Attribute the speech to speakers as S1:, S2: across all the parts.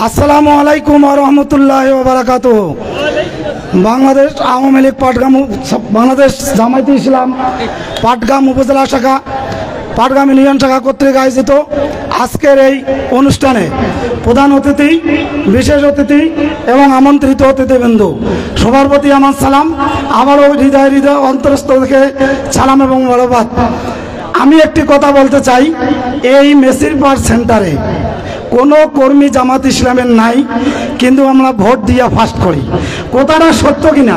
S1: আসসালামু আলাইকুম ওয়া রাহমাতুল্লাহি ওয়া বারাকাতুহু। বাংলাদেশ আওয়ামী লীগ পাটগ্রাম, বাংলাদেশ জামায়াতে ইসলাম পাটগ্রাম উপজেলা শাখা, পাটগ্রাম ইউনিয়ন শাখা কর্তৃক আয়োজিত আজকের এই অনুষ্ঠানে প্রধান অতিথি, বিশেষ অতিথি এবং আমন্ত্রিত অতিথিবৃন্দ সবার প্রতি আমার সালাম। আবারও হৃদয় অন্তরস্থ থেকে সালাম এবং ধন্যবাদ। আমি একটি কথা বলতে চাই, এই মেসিরপাড় সেন্টারে কোনো কর্মী জামাত ইসলামের নাই, কিন্তু আমরা ভোট দিয়ে ফার্স্ট করি। কথাটা সত্য কিনা?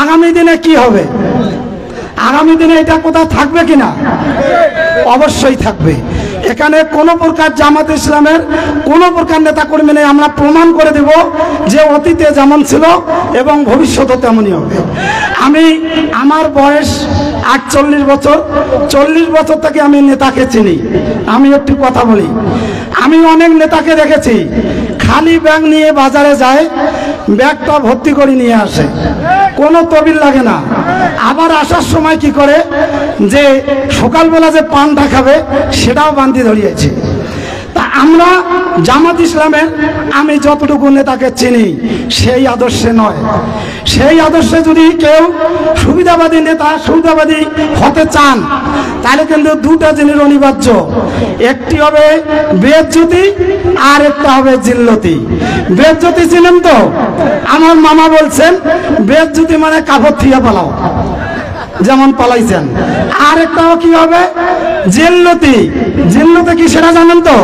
S1: আগামী দিনে কি হবে? আগামী দিনে এটা কোথাও থাকবে কিনা? অবশ্যই থাকবে। এখানে কোনো প্রকার জামাত ইসলামের কোনো প্রকার নেতাকর্মী নেই। আমরা প্রমাণ করে দেব যে অতীতে যেমন ছিল এবং ভবিষ্যতে তেমনই হবে। আমার বয়স 48 বছর, 40 বছর থেকে আমি নেতাকে চিনি। আমি একটি কথা বলি, আমি অনেক নেতাকে দেখেছি খালি ব্যাগ নিয়ে বাজারে যায়, ব্যাগটা ভর্তি করে নিয়ে আসে, কোনো তবিল লাগে না। আবার আসার সময় কি করে, যে সকালবেলা যে পানটা খাবে সেটাও বান্দি ধরিয়েছে। তা আমরা জামাত ইসলামের আমি যতটুকু নেতাকে চিনি সেই আদর্শে নয়। সেই আদর্শে যদি কেউ সুবিধাবাদী নেতা, সুবিধাবাদী হতে চান, তাহলে কিন্তু দুটা জিনিস অনিবার্য। একটি হবে বেজ্জতি আর একটা হবে জিল্লতি। বেজ্জতি ছিলেন তো, আমার মামা বলছেন বেজ্জতি মানে কাপড় থিয়া পালাও, যেমন পালাইছেন। আর একটাও কি হবে? জিল্লতি। জিল্লতি কি সেটা জানেন তো?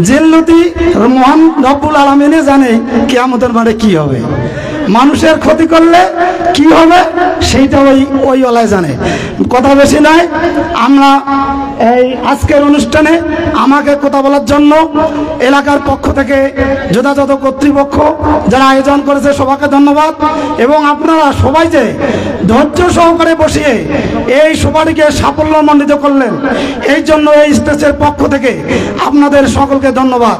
S1: জিল্লতি মহান রব্বুল আলামিনে জানে কিয়ামতের মাঠে কি হবে, মানুষের ক্ষতি করলে কি হবে সেইটা ওই ওলাই জানে। কথা বেশি নয়, আমরা এই আজকের অনুষ্ঠানে আমাকে কথা বলার জন্য এলাকার পক্ষ থেকে যথাযথ কর্তৃপক্ষ যারা আয়োজন করেছে সবাইকে ধন্যবাদ। এবং আপনারা সবাই যে ধৈর্য সহকারে বসিয়ে এই সভাটিকে সাফল্যমণ্ডিত করলেন, এই জন্য এই স্টেজের পক্ষ থেকে আপনাদের সকলকে ধন্যবাদ।